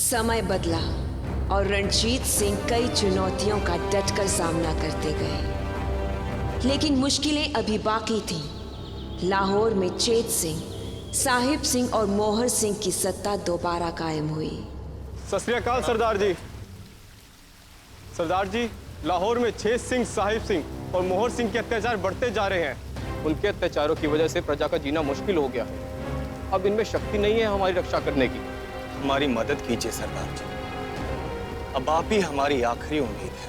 समय बदला और रणजीत सिंह कई चुनौतियों का डटकर सामना करते गए, लेकिन मुश्किलें अभी बाकी थीं। लाहौर में चेत सिंह, साहिब सिंह और मोहर सिंह की सत्ता दोबारा कायम हुई। सत श्री अकाल सरदार जी। सरदार जी, लाहौर में चेत सिंह, साहिब सिंह और मोहर सिंह के अत्याचार बढ़ते जा रहे हैं। उनके अत्याचारों की वजह से प्रजा का जीना मुश्किल हो गया। अब इनमें शक्ति नहीं है हमारी रक्षा करने की। हमारी मदद कीजिए सरदार जी, अब आप ही हमारी आखिरी उम्मीद है।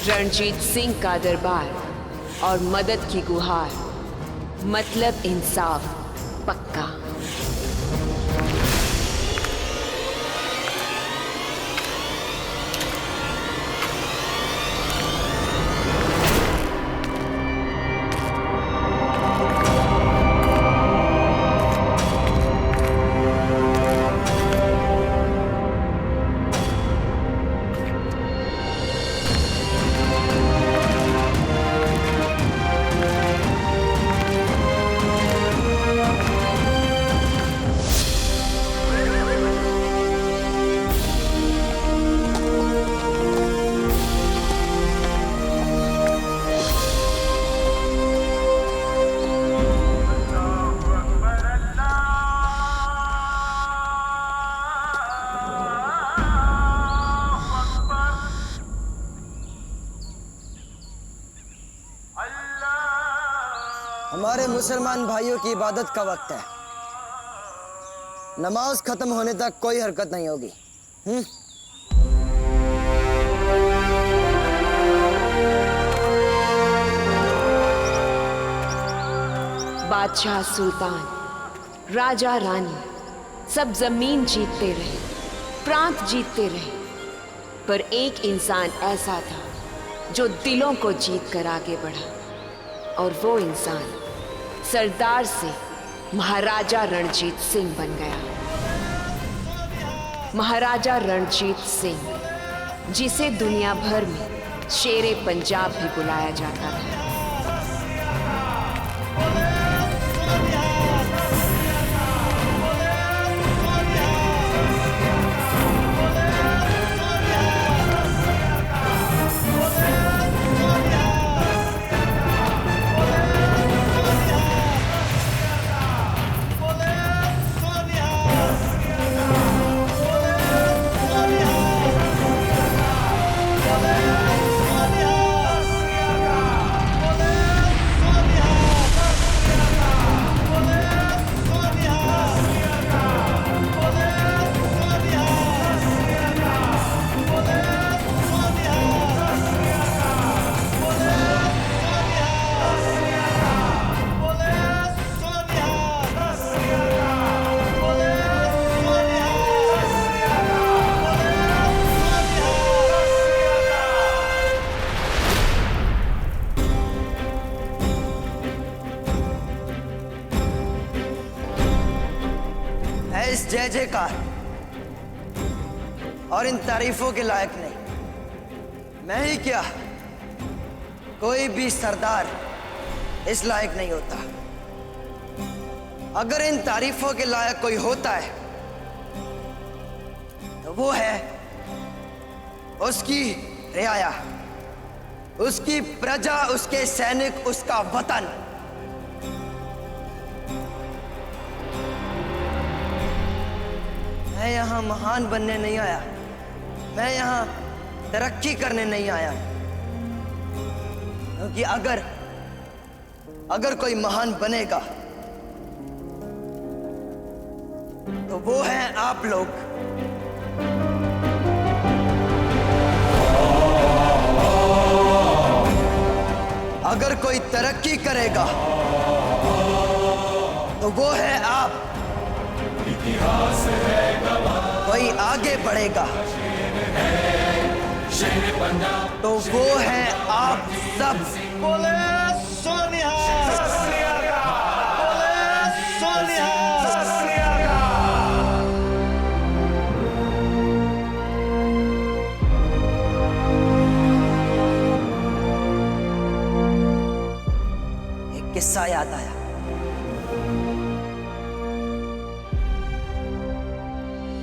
रणजीत सिंह का दरबार और मदद की गुहार, मतलब इंसाफ पक्का। हमारे मुसलमान भाइयों की इबादत का वक्त है। नमाज खत्म होने तक कोई हरकत नहीं होगी। बादशाह, सुल्तान, राजा, रानी सब जमीन जीतते रहे, प्रांत जीतते रहे, पर एक इंसान ऐसा था जो दिलों को जीत कर आगे बढ़ा, और वो इंसान सरदार से महाराजा रणजीत सिंह बन गया। महाराजा रणजीत सिंह, जिसे दुनिया भर में शेरे पंजाब भी बुलाया जाता था। इस जय जयकार और इन तारीफों के लायक नहीं। मैं ही क्या, कोई भी सरदार इस लायक नहीं होता। अगर इन तारीफों के लायक कोई होता है तो वो है उसकी रियाया, उसकी प्रजा, उसके सैनिक, उसका वतन। मैं यहाँ महान बनने नहीं आया, मैं यहाँ तरक्की करने नहीं आया। क्योंकि अगर कोई महान बनेगा तो वो हैं आप लोग। अगर कोई तरक्की करेगा तो वो है आप। कोई आगे बढ़ेगा तो वो है आप सब। बोले सोनिया, बोले सोनिया। एक किस्सा याद आया।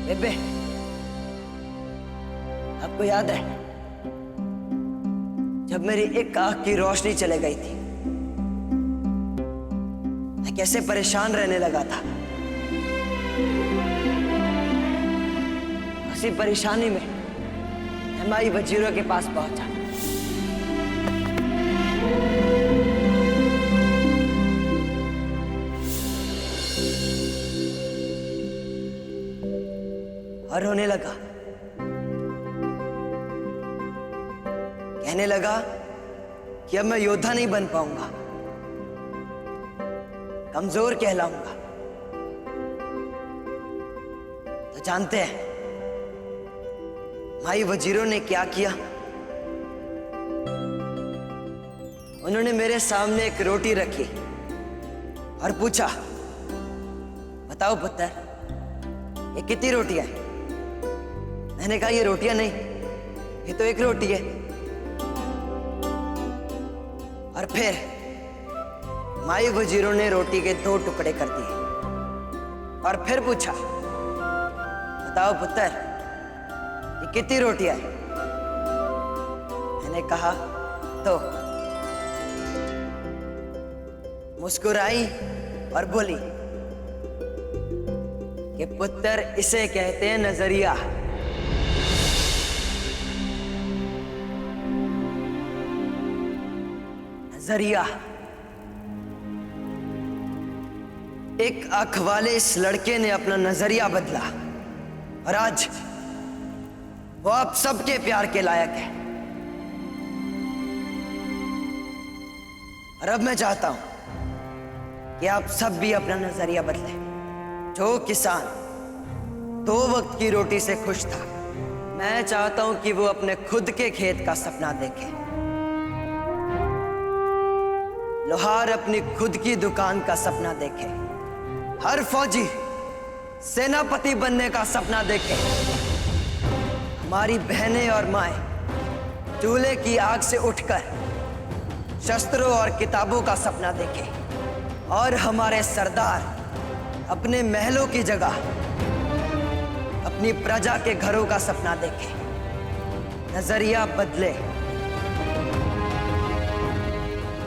बेबे, आपको याद है जब मेरी एक आंख की रोशनी चले गई थी, मैं कैसे परेशान रहने लगा था। उसी परेशानी में मैं माई वजीरों के पास पहुंचा। और रोने लगा। कहने लगा कि अब मैं योद्धा नहीं बन पाऊंगा, कमजोर कहलाऊंगा। तो जानते हैं माई वजीरों ने क्या किया? उन्होंने मेरे सामने एक रोटी रखी और पूछा, बताओ पुत्र, ये कितनी रोटियां हैं? मैंने कहा, ये रोटियां नहीं, ये तो एक रोटी है। और फिर माई वजीरों ने रोटी के 2 टुकड़े कर दिए और फिर पूछा, बताओ पुत्र, ये कितनी रोटियां हैं? मैंने कहा, 2। मुस्कुराई और बोली कि पुत्र, इसे कहते हैं नजरिया। नजरिया। एक आंख वाले इस लड़के ने अपना नजरिया बदला और आज वो आप सबके प्यार के लायक है। और अब मैं चाहता हूं कि आप सब भी अपना नजरिया बदलें। जो किसान 2 वक्त की रोटी से खुश था, मैं चाहता हूं कि वो अपने खुद के खेत का सपना देखे। लोहार अपनी खुद की दुकान का सपना देखे। हर फौजी सेनापति बनने का सपना देखे। हमारी बहनें और माएं चूल्हे की आग से उठकर शस्त्रों और किताबों का सपना देखे। और हमारे सरदार अपने महलों की जगह अपनी प्रजा के घरों का सपना देखे। नजरिया बदले।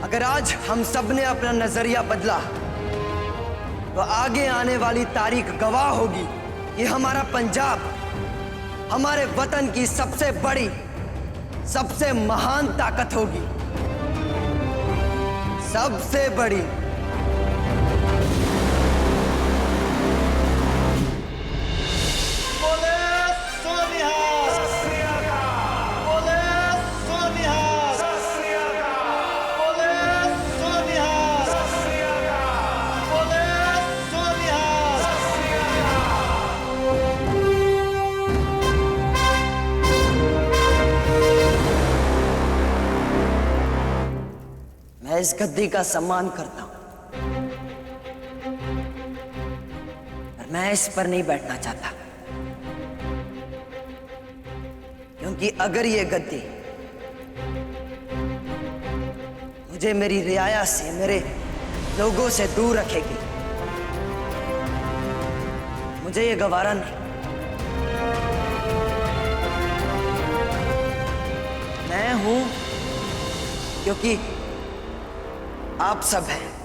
अगर आज हम सब ने अपना नजरिया बदला तो आगे आने वाली तारीख गवाह होगी कि हमारा पंजाब हमारे वतन की सबसे बड़ी, सबसे महान ताकत होगी। सबसे बड़ी। मैं इस गद्दी का सम्मान करता हूं, पर मैं इस पर नहीं बैठना चाहता। क्योंकि अगर ये गद्दी मुझे मेरी रियाया से, मेरे लोगों से दूर रखेगी, मुझे ये गवारा नहीं। मैं हूं क्योंकि आप सब हैं।